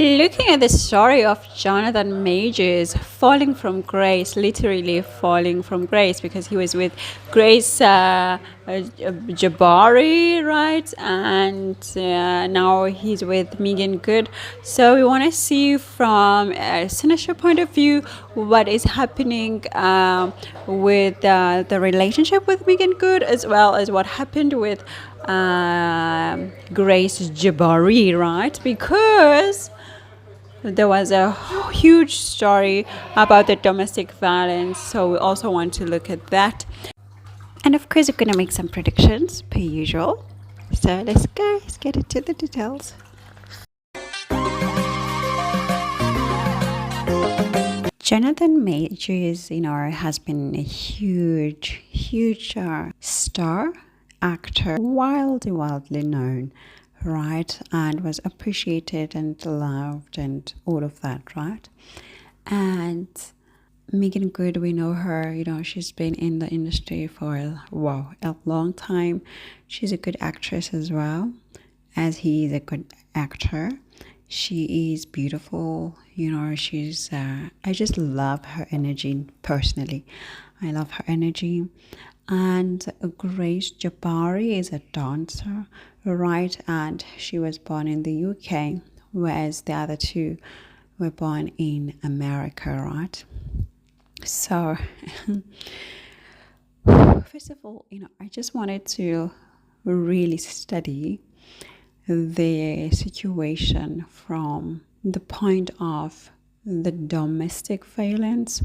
Looking at the story of Jonathan Majors falling from grace, literally falling from grace, because he was with Grace Jabbari, right? And now he's with Meagan Good. So we want to see from a Synastry point of view what is happening with the relationship with Meagan Good, as well as what happened with Grace Jabbari, right? Because there was a huge story about the domestic violence, so we also want to look at that. And of course, we're going to make some predictions, per usual. So let's go, let's get into the details. Jonathan Majors, has been a huge star, actor, wildly known, right? And was appreciated and loved and all of that, right? And Meagan Good, we know her, she's been in the industry for a long time. She's a good actress as well, as he is a good actor. She is beautiful, she's, I just love her energy personally. I love her energy. And Grace Jabbari is a dancer, right? And she was born in the UK, whereas the other two were born in America, right? So, first of all, I just wanted to really study the situation from the point of the domestic violence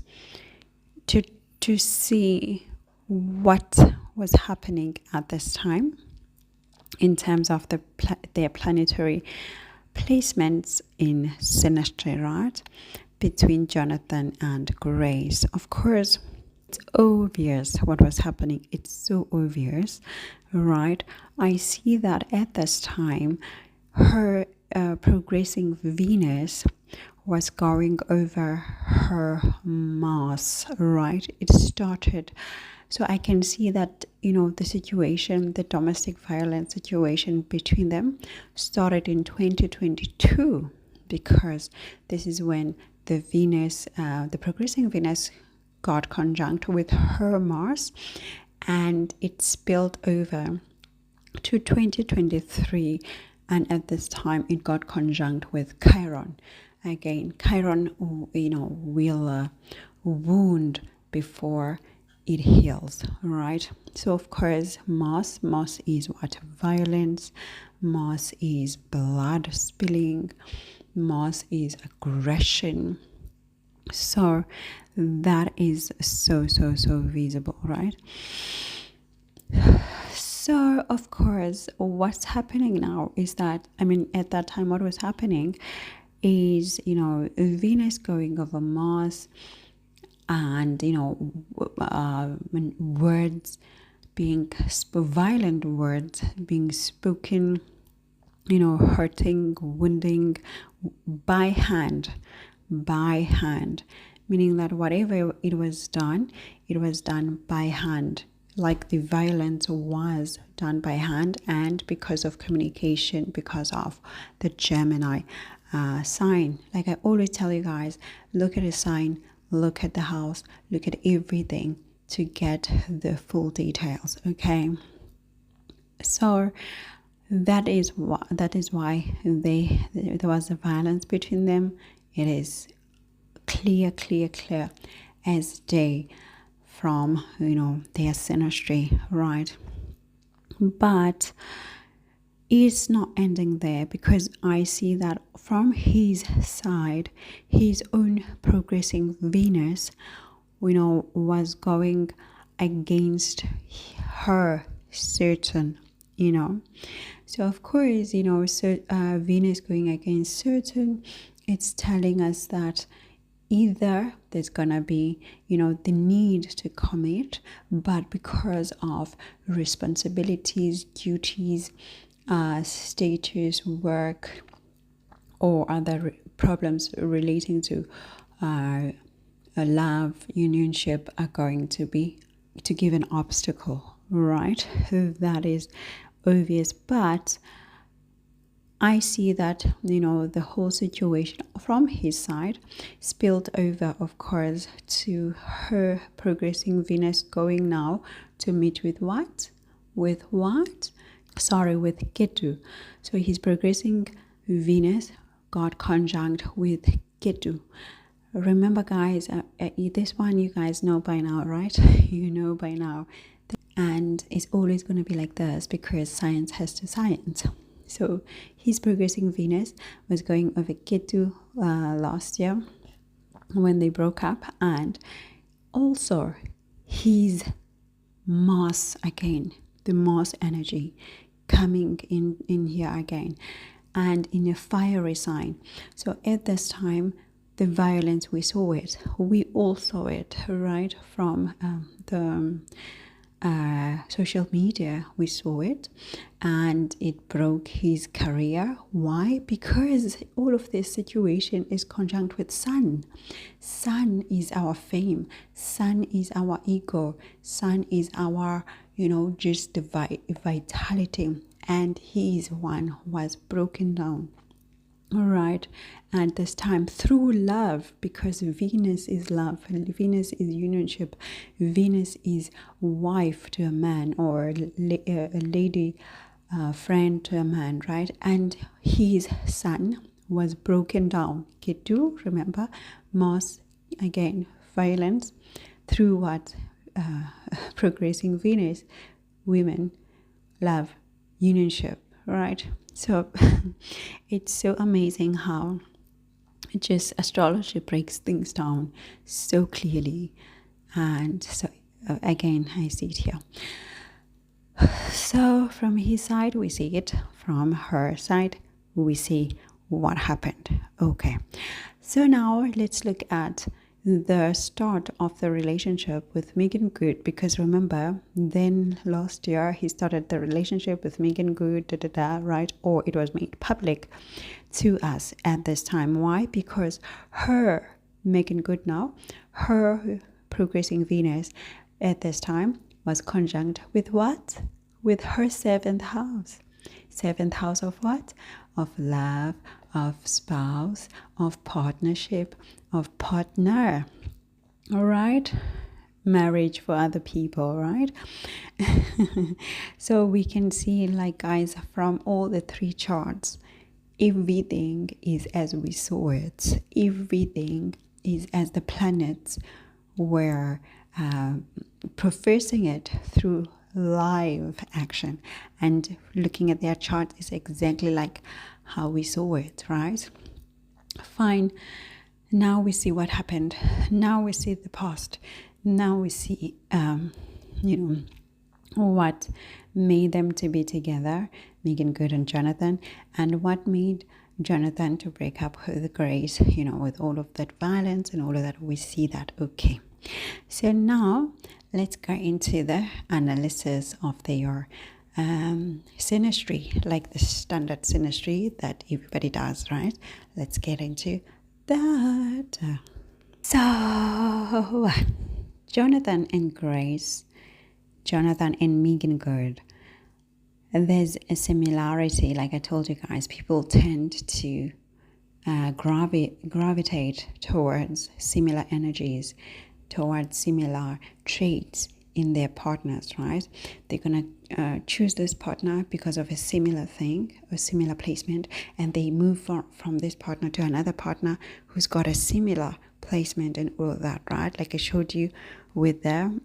to see what was happening at this time in terms of their planetary placements in Synastry, right? Between Jonathan and Grace. Of course, it's obvious what was happening. It's so obvious, right? I see that at this time, her progressing Venus was going over her Mars, right? It started. So I can see that, the situation, the domestic violence situation between them started in 2022, because this is when the Venus, the progressing Venus got conjunct with her Mars, and it spilled over to 2023, and at this time it got conjunct with Chiron. Again, Chiron, will wound before it heals, right? So of course, Mars is what? Violence. Mars is blood spilling. Mars is aggression. So that is so visible, right? So of course, what's happening now is that, at that time, what was happening is, Venus going over Mars, and words being violent words being spoken, hurting, wounding by hand, meaning that whatever it was done by hand, like the violence was done by hand. And because of communication, because of the Gemini sign, like I always tell you guys, look at a sign, look at the house, look at everything to get the full details, okay? So that is why there was a violence between them. It is clear as day from their Synastry, right? But it's not ending there, because I see that from his side, his own progressing Venus, was going against her Saturn, So of course, Venus going against Saturn, it's telling us that either there's gonna be, the need to commit, but because of responsibilities, duties, status, work, or other problems relating to love, unionship, are going to give an obstacle, right? That is obvious. But I see that, the whole situation from his side spilled over, of course, to her progressing Venus going now to meet with what? With Ketu. So his progressing Venus got conjunct with Ketu. Remember, guys, this one you guys know by now, right? You know by now. And it's always going to be like this because science has to science. So his progressing Venus was going over Ketu last year when they broke up, and also his Mars again, the Mars energy coming in here again, and in a fiery sign. So at this time, the violence, we all saw it, right, from the social media. We saw it, and it broke his career. Why? Because all of this situation is conjunct with Sun. Sun is our fame. Sun is our ego. Sun is our, just the vitality. And his one was broken down. All right, and this time through love, because Venus is love, Venus is unionship, Venus is wife to a man, or a lady friend to a man, right? And his Sun was broken down. Ketu, remember, Mars again, violence through what? Progressing Venus, women, love, unionship, right? So it's so amazing how just astrology breaks things down so clearly. And so again, I see it here. So from his side, we see it. From her side, we see what happened. Okay. So now let's look at the start of the relationship with Meagan Good, because remember, then last year he started the relationship with Meagan Good, right? Or it was made public to us at this time. Why? Because her Meagan Good now, her progressing Venus at this time was conjunct with what? With her 7th house. 7th house of what? Of love, of spouse, of partnership, of partner. All right, marriage for other people, right? So we can see, like, guys, from all the 3 charts, everything is as we saw it. Everything is as the planets were professing it through live action, and looking at their chart is exactly like how we saw it, right? Fine. Now we see what happened. Now we see the past. Now we see what made them to be together, Meagan Good and Jonathan, and what made Jonathan to break up with Grace, with all of that violence and all of that. We see that. Okay, so now let's go into the analysis of their synastry, like the standard synastry that everybody does, right? Let's get into that. So Jonathan and Grace, Jonathan and Meagan Good, there's a similarity. Like I told you guys, people tend to gravitate towards similar energies, towards similar traits in their partners, right? They're gonna choose this partner because of a similar thing, a similar placement, and they move from this partner to another partner who's got a similar placement and all of that, right? Like I showed you with the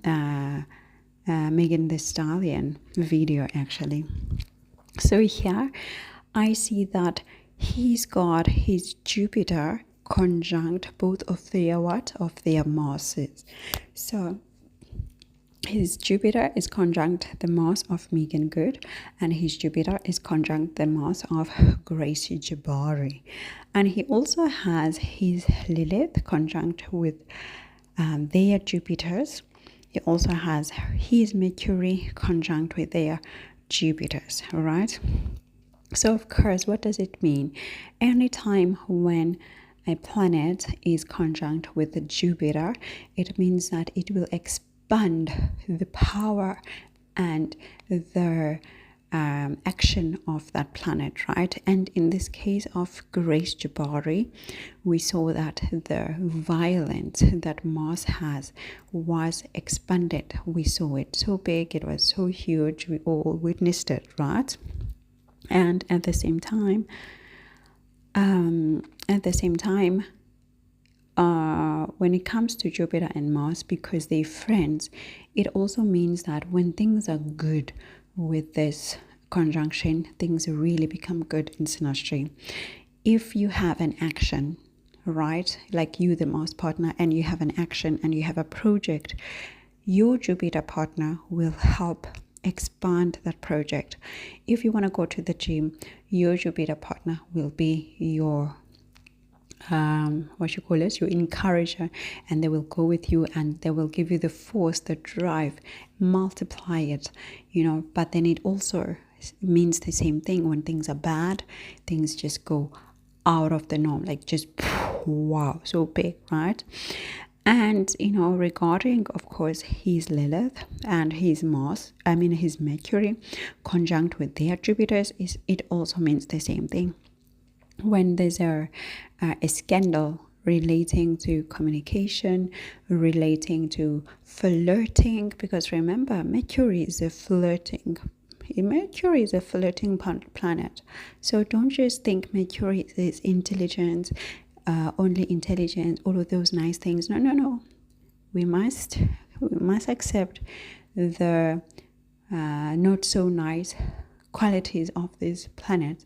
Meagan Thee Stallion video, actually. So here I see that he's got his Jupiter conjunct both of their Marses. So his Jupiter is conjunct the Mars of Meagan Good, and his Jupiter is conjunct the Mars of Grace Jabbari. And he also has his Lilith conjunct with their Jupiters. He also has his Mercury conjunct with their Jupiters, all right? So, of course, what does it mean? Anytime when a planet is conjunct with the Jupiter, it means that it will expand the power and the action of that planet, right? And in this case of Grace Jabbari, we saw that the violence that Mars has was expanded. We saw it so big, it was so huge, we all witnessed it, right? And at the same time, when it comes to Jupiter and Mars, because they're friends, it also means that when things are good with this conjunction, things really become good in Synastry. If you have an action, right, like you, the Mars partner, and you have an action and you have a project, your Jupiter partner will help expand that project. If you want to go to the gym, your Jupiter partner will be your your encourager, and they will go with you and they will give you the force, the drive, multiply it, but then it also means the same thing. When things are bad, things just go out of the norm, like just wow, so big, right? And regarding, of course, his Lilith and his his Mercury conjunct with their Jupiters, it also means the same thing. When there's a scandal relating to communication, relating to flirting, because remember, Mercury is a flirting planet. So don't just think Mercury is intelligence, only intelligence, all of those nice things. No. We must accept the not so nice qualities of this planet.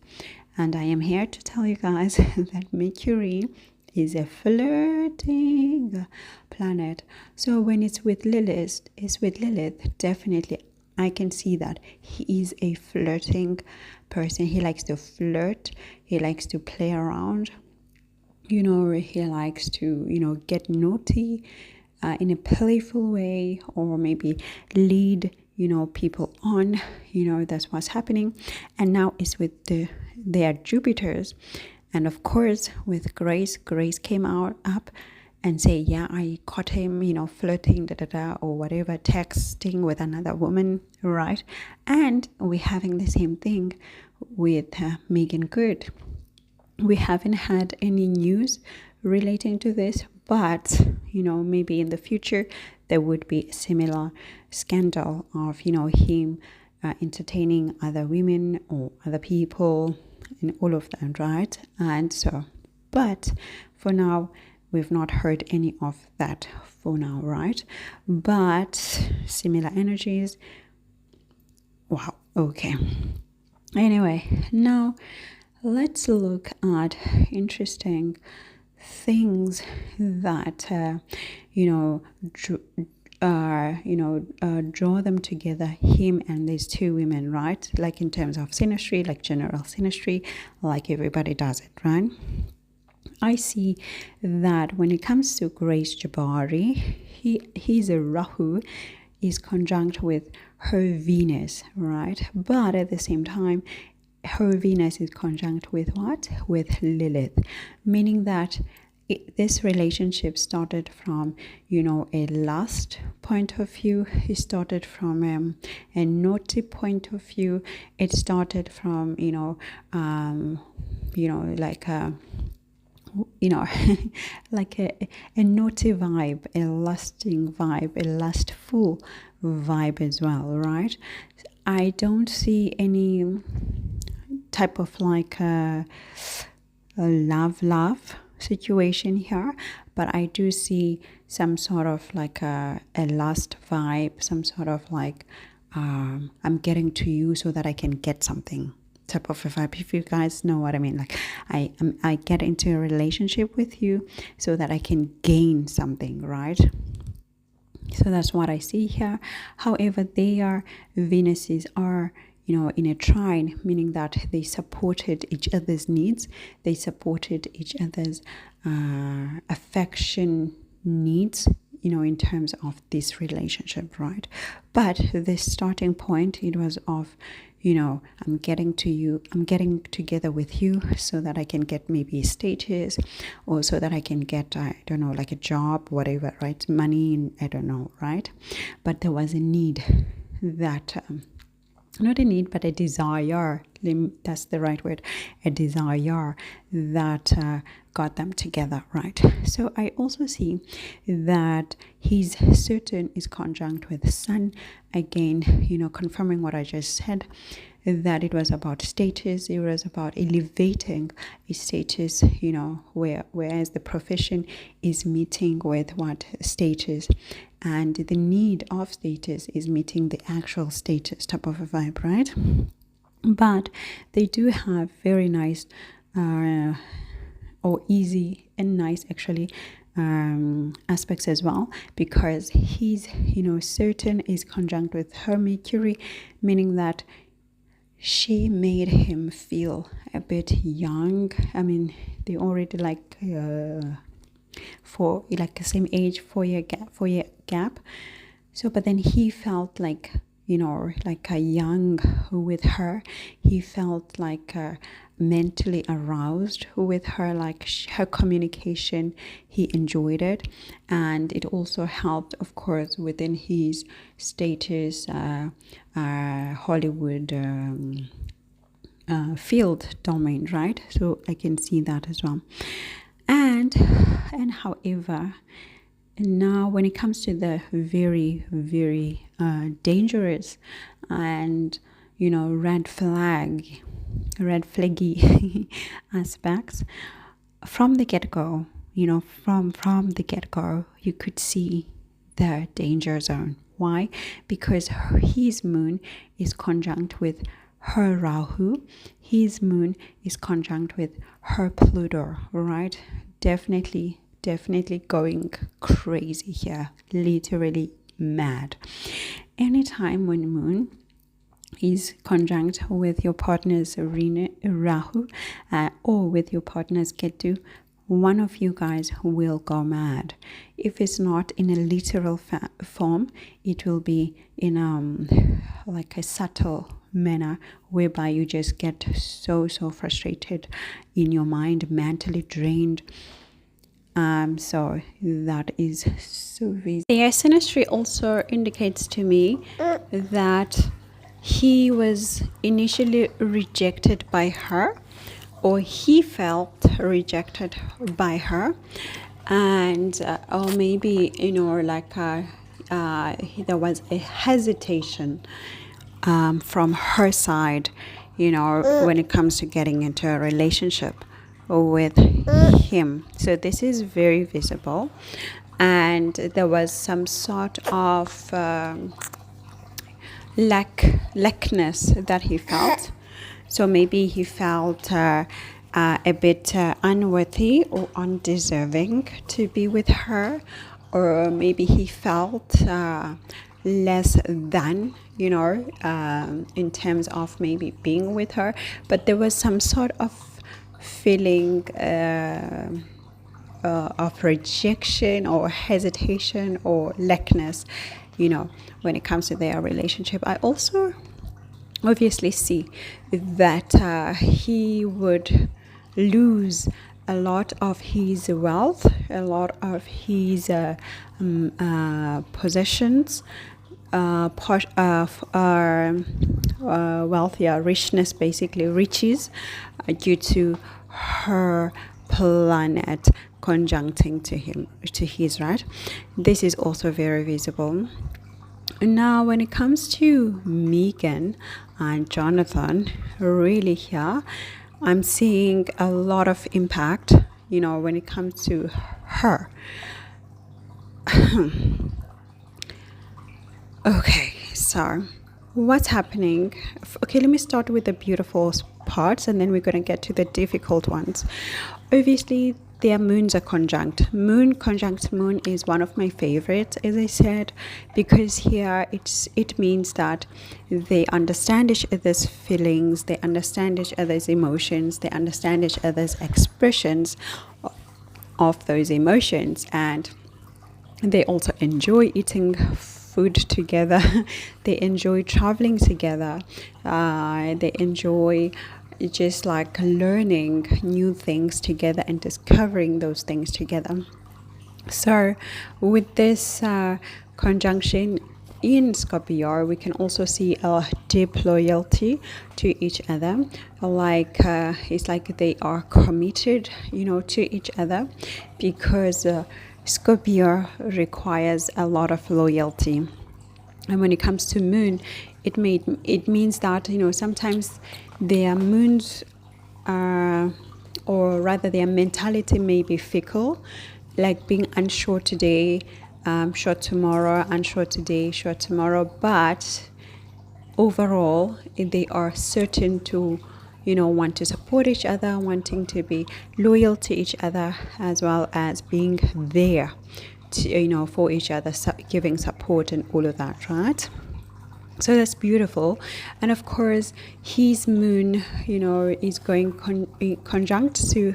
And I am here to tell you guys that Mercury is a flirting planet. So when it's with Lilith, definitely I can see that he is a flirting person. He likes to flirt. He likes to play around. He likes to, get naughty in a playful way, or maybe lead people on. That's what's happening. And now it's with their Jupiters. And of course, with Grace came up and say, yeah, I caught him, flirting, or whatever, texting with another woman, right? And we're having the same thing with Meagan Good. We haven't had any news relating to this, but maybe in the future there would be a similar scandal of him entertaining other women or other people and all of that, right? And so, but for now we've not heard any of that for now, right? But similar energies. Wow. Okay, anyway, now let's look at interesting things that draw them together, him and these two women, right? Like in terms of Synastry, like general Synastry, like everybody does it, right? I see that when it comes to Grace Jabbari, he's a Rahu, is conjunct with her Venus, right? But at the same time, her Venus is conjunct with what? With Lilith, meaning that this relationship started from, a lust point of view. It started from a naughty point of view. It started from, like a, like a naughty vibe, a lusting vibe, a lustful vibe as well, right? I don't see any type of like a love situation here, but I do see some sort of like a lust vibe, some sort of like I'm getting to you so that I can get something type of a vibe, if you guys know what I mean. Like I get into a relationship with you so that I can gain something, right? So that's what I see here. However, their Venuses are in a trine, meaning that they supported each other's needs, they supported each other's affection needs, in terms of this relationship, right? But the starting point, it was of, I'm getting to you, I'm getting together with you so that I can get maybe status, or so that I can get, I don't know, like a job, whatever, right? Money, I don't know, right? But there was a need that not a need, but a desire. That's the right word, a desire that got them together, right? So I also see that his Saturn is conjunct with Sun, again, confirming what I just said, that it was about status, it was about elevating a status, whereas the profession is meeting with what status, and the need of status is meeting the actual status type of a vibe, right? But they do have very nice or easy and nice actually aspects as well, because he's Saturn is conjunct with her Mercury, meaning that she made him feel a bit young. I mean, they already for like the same age, 4-year gap. So, but then he felt like like a young with her. He felt like mentally aroused with her, like her communication. He enjoyed it, and it also helped, of course, within his status, Hollywood field domain, right? So I can see that as well. And however, now when it comes to the very, very dangerous and red flaggy aspects, from the get-go, from the get-go, you could see the danger zone. Why? Because his moon is conjunct with her Rahu. His moon is conjunct with her Pluto, right? Definitely going crazy here, literally mad. Anytime when moon is conjunct with your partner's Rahu or with your partner's Ketu, one of you guys will go mad. If it's not in a literal form, it will be in like a subtle manner, whereby you just get so frustrated in your mind, mentally drained. So that is so easy. The Synastry also indicates to me that he was initially rejected by her, or he felt rejected by her, and or maybe there was a hesitation from her side, when it comes to getting into a relationship with him. So this is very visible, and there was some sort of lackness that he felt. So maybe he felt a bit unworthy or undeserving to be with her, or maybe he felt less than, in terms of maybe being with her. But there was some sort of feeling of rejection or hesitation or lackness, when it comes to their relationship. I also obviously see that he would lose a lot of his wealth, a lot of his possessions, wealth, richness, basically riches, due to her planet conjuncting to his, right? This is also very visible. Now, when it comes to Meagan and Jonathan, really here, I'm seeing a lot of impact, when it comes to her. Okay, so what's happening? Okay, let me start with the beautiful parts, and then we're going to get to the difficult ones. Obviously, their moons are conjunct. Moon conjunct moon is one of my favorites, as I said, because here it means that they understand each other's feelings, they understand each other's emotions, they understand each other's expressions of those emotions, and they also enjoy eating food together. They enjoy traveling together. They enjoy just like learning new things together and discovering those things together. So with this conjunction, in Scorpio, we can also see a deep loyalty to each other. Like it's like they are committed, to each other, because Scorpio requires a lot of loyalty. And when it comes to moon, it means that sometimes their moons or rather their mentality may be fickle, like being unsure today, sure tomorrow, unsure today, sure tomorrow. But overall, they are certain to want to support each other, wanting to be loyal to each other, as well as being there to, for each other, giving support and all of that, right? So that's beautiful. And of course, his moon, is going conjunct to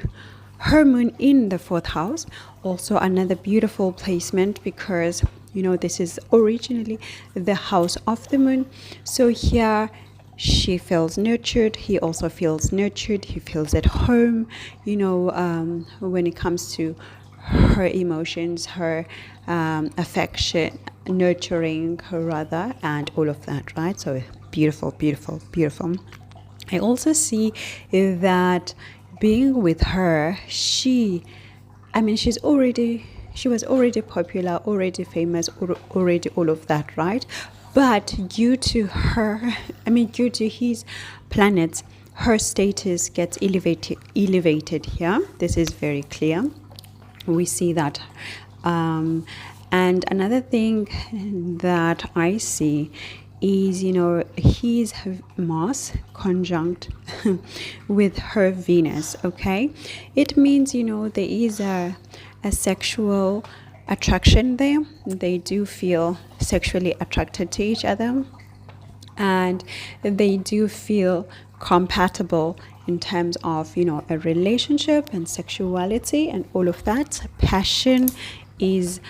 her moon in the 4th house. Also another beautiful placement, because this is originally the house of the moon. So here she feels nurtured, he also feels nurtured, he feels at home, when it comes to her emotions, her affection, nurturing her rather, and all of that, right? So beautiful, beautiful, beautiful. I also see that being with her, she was already popular, already famous, already all of that, right? But due to his planets, her status gets elevated here. This is very clear. We see that. And another thing that I see is, his Mars conjunct with her Venus, okay? It means, there is a sexual attraction there. They do feel sexually attracted to each other, and they do feel compatible in terms of a relationship and sexuality and all of that. Passion is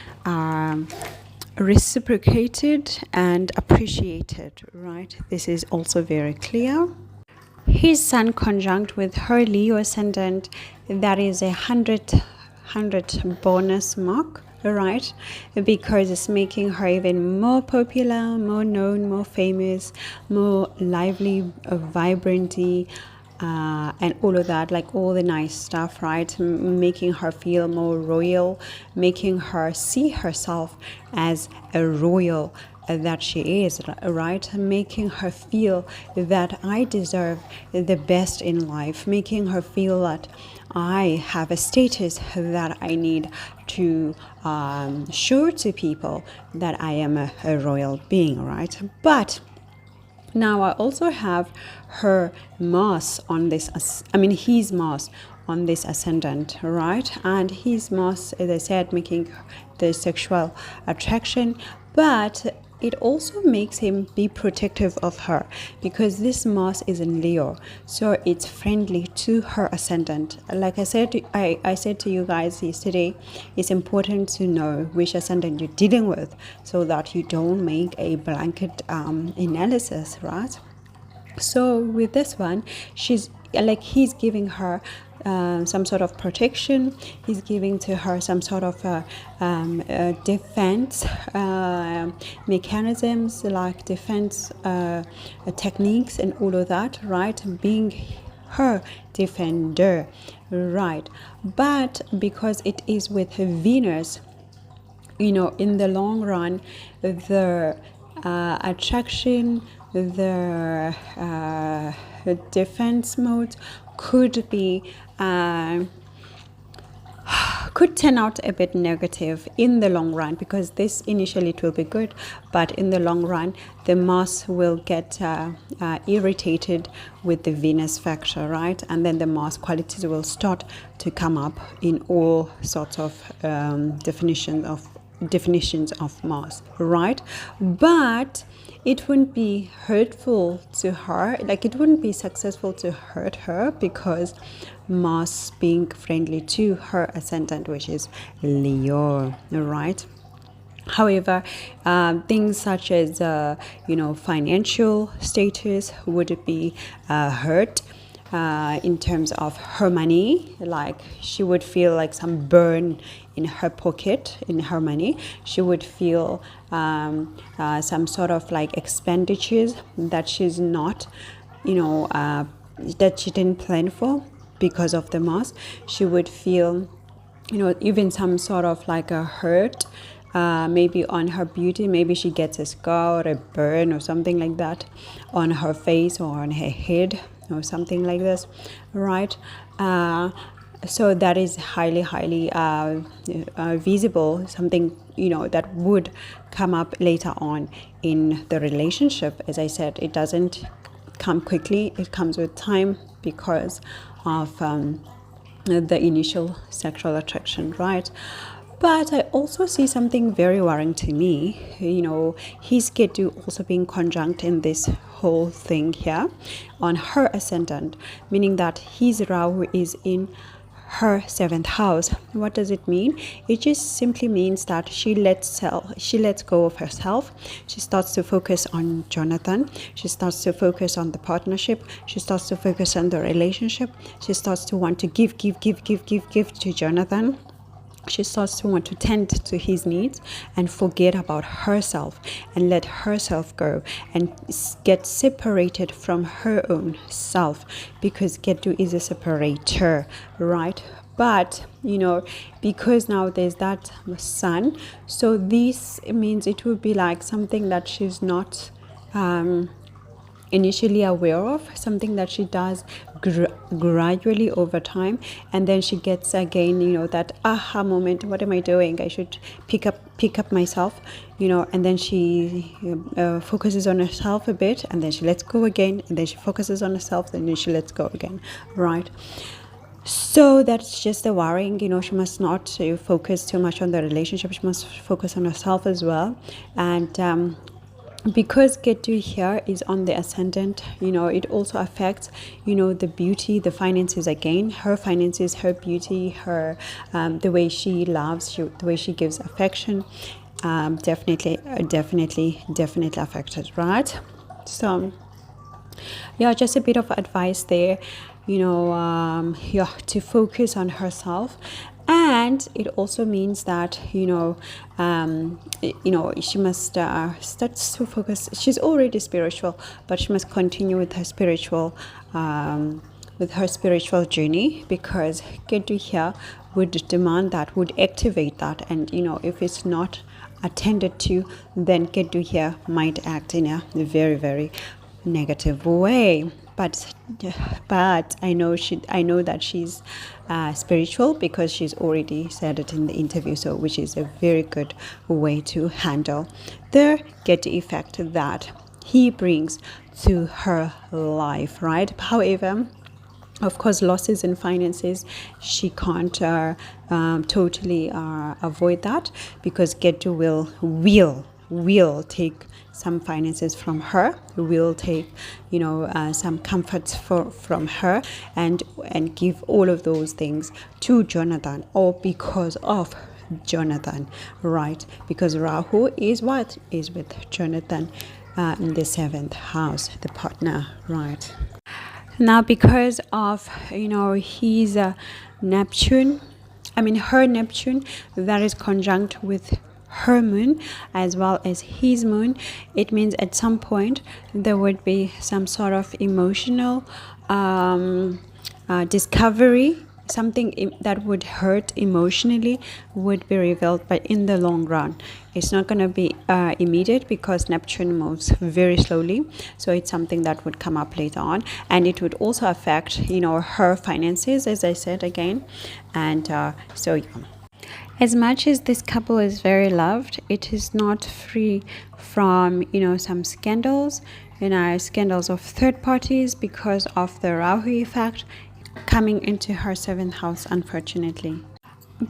reciprocated and appreciated, right? This is also very clear. His Sun conjunct with her Leo ascendant, that is 100 bonus mark, right? Because it's making her even more popular, more known, more famous, more lively, vibranty, and all of that, like all the nice stuff, right? Making her feel more royal, making her see herself as a royal that she is, right? Making her feel that I deserve the best in life, making her feel that I have a status that I need to show to people that I am a royal being, right? But now I also have her Mars on this, his Mars on this ascendant, right? And his Mars, as I said, making the sexual attraction, but it also makes him be protective of her, because this Mars is in Leo, so it's friendly to her ascendant. Like I said, I said to you guys yesterday, it's important to know which ascendant you're dealing with, so that you don't make a blanket analysis, right? So with this one, he's giving her some sort of protection. He's giving to her some sort of defense mechanisms, like defense techniques and all of that, right? Being her defender, right? But because it is with Venus, in the long run, the attraction, the defense mode could turn out a bit negative in the long run, because this initially it will be good, but in the long run the Mars will get irritated with the Venus factor, right? And then the Mars qualities will start to come up in all sorts of definitions of Mars, right? But it wouldn't be hurtful to her, like it wouldn't be successful to hurt her, because Mars being friendly to her ascendant, which is Leo, right? However, things such as financial status would be hurt, in terms of her money. Like she would feel like some burn in her pocket, in her money. She would feel some sort of like expenditures that she's not, that she didn't plan for because of the loss. She would feel, even some sort of like a hurt, maybe on her beauty. Maybe she gets a scar or a burn or something like that on her face or on her head or something like this, right? So that is highly visible, something that would come up later on in the relationship. As I said, it doesn't come quickly, it comes with time because of the initial sexual attraction, right? But I also see something very worrying to me. His Ketu also being conjunct in this whole thing here on her ascendant, meaning that his Rahu is in her 7th house. What does it mean? It just simply means that she lets go of herself. She starts to focus on Jonathan. She starts to focus on the partnership. She starts to focus on the relationship. She starts to want to give to Jonathan. She starts to want to tend to his needs and forget about herself and let herself go and get separated from her own self, because Ketu is a separator, right? But because now there's that sun, so this means it will be like something that she's not initially aware of, something that she does gradually over time, and then she gets again that aha moment, what am I doing, I should pick up myself, and then she focuses on herself a bit, and then she lets go again, and then she focuses on herself, and then she lets go again, right? So that's just the worrying. She must not focus too much on the relationship. She must focus on herself as well. And because Ketu here is on the ascendant, it also affects, the beauty, the finances again. Her finances, her beauty, her the way she loves, the way she gives affection, definitely affected, right? So, yeah, just a bit of advice there, to focus on herself. And it also means that she must start to focus. She's already spiritual, but she must continue with her spiritual journey, because Ketu here would demand that, would activate that, and if it's not attended to, then Ketu here might act in a very, very negative way. But I know that she's spiritual, because she's already said it in the interview, so which is a very good way to handle the Ketu effect that he brings to her life, right? However, of course, losses in finances, she can't totally avoid that, because Ketu will take some finances from her, will take some comforts from her, and give all of those things to Jonathan, or because of Jonathan, right? Because Rahu is with Jonathan in the 7th house, the partner, right? Now, because of his Neptune, her Neptune, that is conjunct with her moon as well as his moon, it means at some point there would be some sort of emotional discovery. Something that would hurt emotionally would be revealed, but in the long run, it's not going to be immediate, because Neptune moves very slowly. So it's something that would come up later on, and it would also affect her finances, as I said again. And so yeah. As much as this couple is very loved, it is not free from some scandals, scandals of third parties, because of the Rahu effect coming into her 7th house, unfortunately.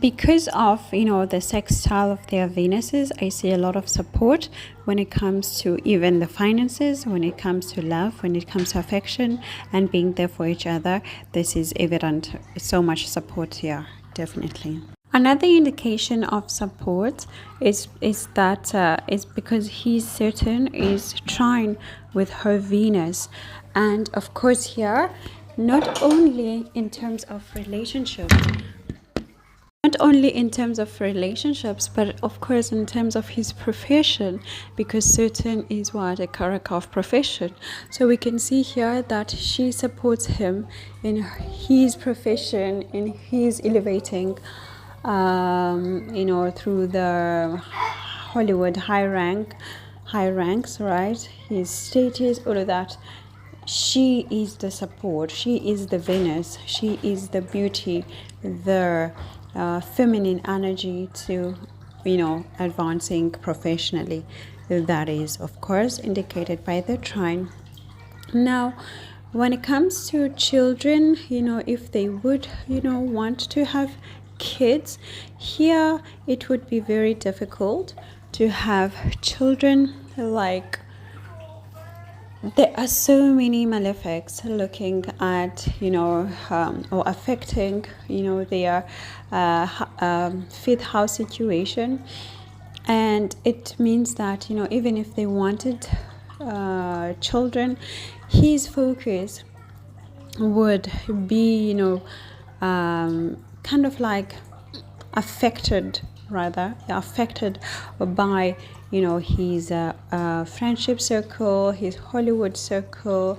Because of the sextile of their Venuses, I see a lot of support when it comes to even the finances, when it comes to love, when it comes to affection and being there for each other. This is evident. So much support here, definitely. Another indication of support is that is because his Saturn is trine with her Venus, and of course here not only in terms of relationships, not only in terms of relationships, but of course in terms of his profession, because certain is what a character of profession. So we can see here that she supports him in his profession, in his elevating, through the Hollywood high ranks, right? His status, all of that. She is the support. She is the Venus. She is the beauty, the feminine energy to, advancing professionally. That is, of course, indicated by the trine. Now, when it comes to children, if they would, want to have kids, here it would be very difficult to have children. Like, there are so many malefics looking at, or affecting, their fifth house situation. And it means that, even if they wanted children, his focus would be, kind of like affected by his friendship circle, his Hollywood circle,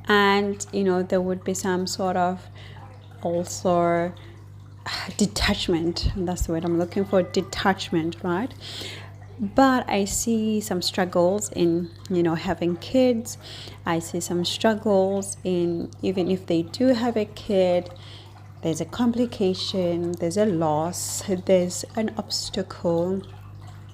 and there would be some sort of also detachment. That's the word I'm looking for, detachment, right? But I see some struggles in having kids. I see some struggles in, even if they do have a kid, there's a complication, there's a loss, there's an obstacle,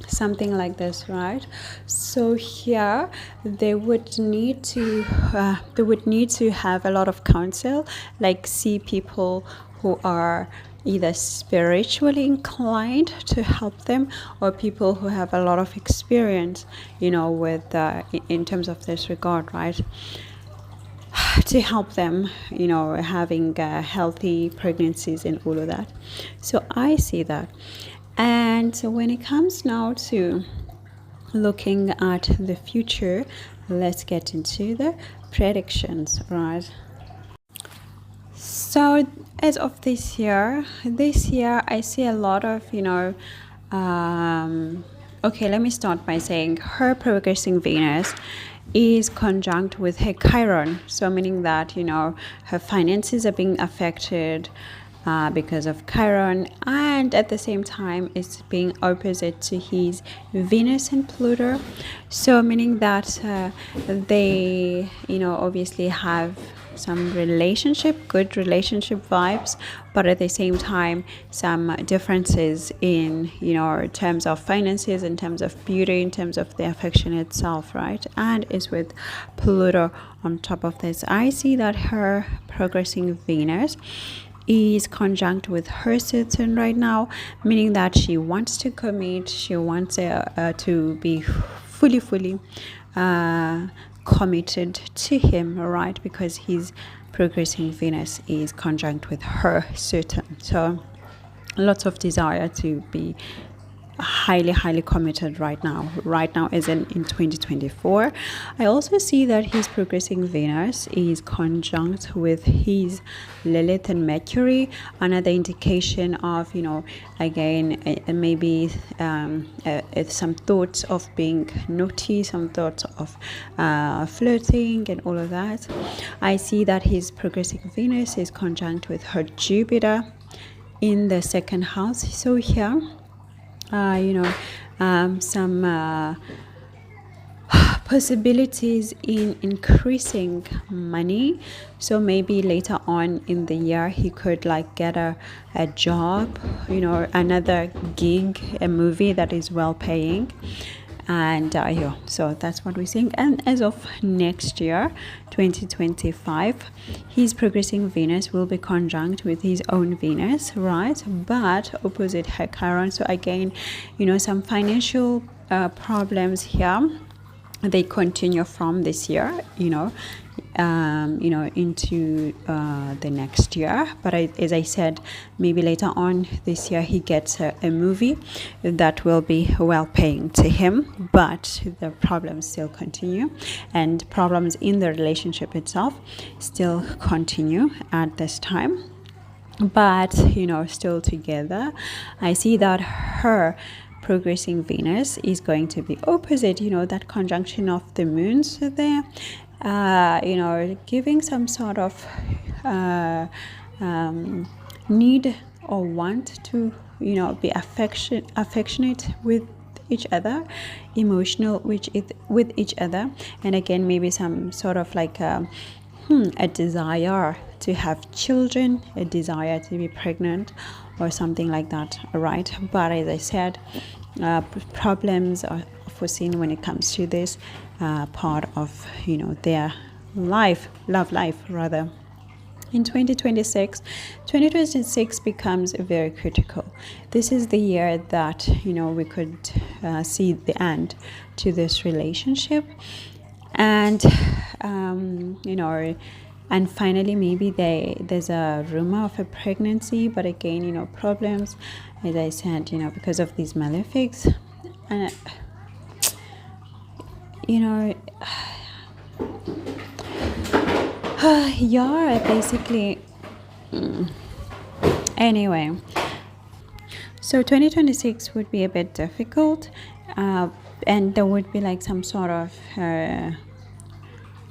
something like this, right? So here they would need to have a lot of counsel, like see people who are either spiritually inclined to help them, or people who have a lot of experience, with in terms of this regard, right? To help them, having healthy pregnancies and all of that. So I see that. And so when it comes now to looking at the future, let's get into the predictions, right? So as of this year I see a lot of, okay, let me start by saying her progressing Venus is conjunct with her Chiron, so meaning that her finances are being affected because of Chiron, and at the same time it's being opposite to his Venus and Pluto, so meaning that they obviously have some good relationship vibes, but at the same time some differences in terms of finances, in terms of beauty, in terms of the affection itself, right? And it's with Pluto on top of this. I see that her progressing Venus is conjunct with her Saturn right now, meaning that she wants to commit, she wants to be fully committed to him, right? Because his progressing Venus is conjunct with her Saturn, so lots of desire to be highly committed right now as in 2024. I also see that his progressing Venus is conjunct with his Lilith and Mercury, another indication of again maybe some thoughts of being naughty, some thoughts of flirting and all of that. I see that his progressing Venus is conjunct with her Jupiter in the second house. So here some possibilities in increasing money. So maybe later on in the year he could get a job, another gig, a movie that is well paying. And so that's what we're seeing. And as of next year 2025, his progressing Venus will be conjunct with his own Venus, right? But opposite her Chiron. So again, some financial problems here, they continue from this year. into the next year. But as I said, maybe later on this year he gets a movie that will be well paying to him, but the problems still continue, and problems in the relationship itself still continue at this time. But still together. I see that her progressing Venus is going to be opposite, that conjunction of the moons there, giving some sort of need or want to be affectionate with each other, emotional with each other, and again maybe some sort of like a desire to have children, a desire to be pregnant or something like that, right? But as I said, problems are foreseen when it comes to this part of their love life rather. In 2026 becomes very critical. This is the year that we could see the end to this relationship, and and finally maybe there's a rumor of a pregnancy, but again problems, as I said, because of these malefics, and yeah, basically. Anyway, so 2026 would be a bit difficult, and there would be like some sort of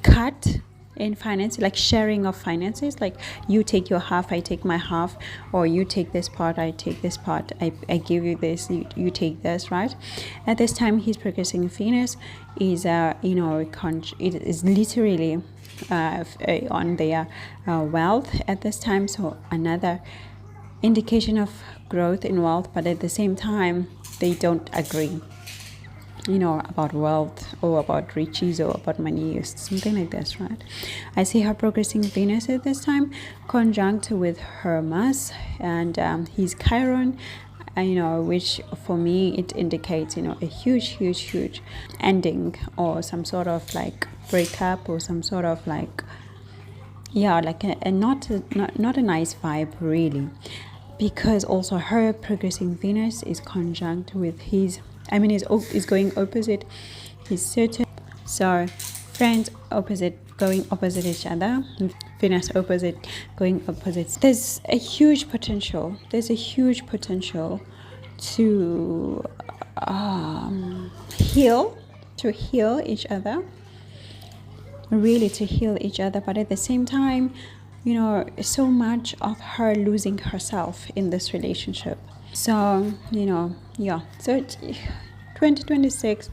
cut in finance, like sharing of finances, like you take your half, I take my half, or you take this part, I take this part, I give you this, you take this, right? At this time his progressing Venus is it is literally on their wealth at this time, so another indication of growth in wealth, but at the same time they don't agree about wealth or about riches or about money or something like this, right? I see her progressing Venus at this time conjunct with her Mars and his Chiron, which for me it indicates a huge ending, or some sort of like breakup, or some sort of like like a not a nice vibe really, because also her progressing Venus is conjunct with his, is going opposite his Saturn. So friends going opposite each other, Venus opposite going opposite. There's a huge potential to heal each other, really to heal each other, but at the same time so much of her losing herself in this relationship. So so 2026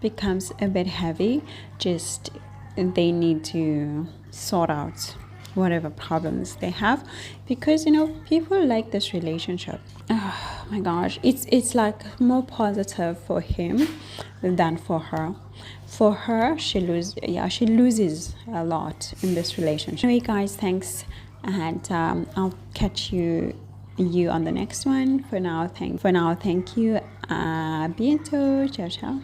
becomes a bit heavy. Just they need to sort out whatever problems they have, because people like this relationship. Oh my gosh, it's like more positive for him than for her. For her, she loses a lot in this relationship. Anyway guys, thanks, and I'll catch you on the next one. For now, thank you. Bientôt. Ciao ciao.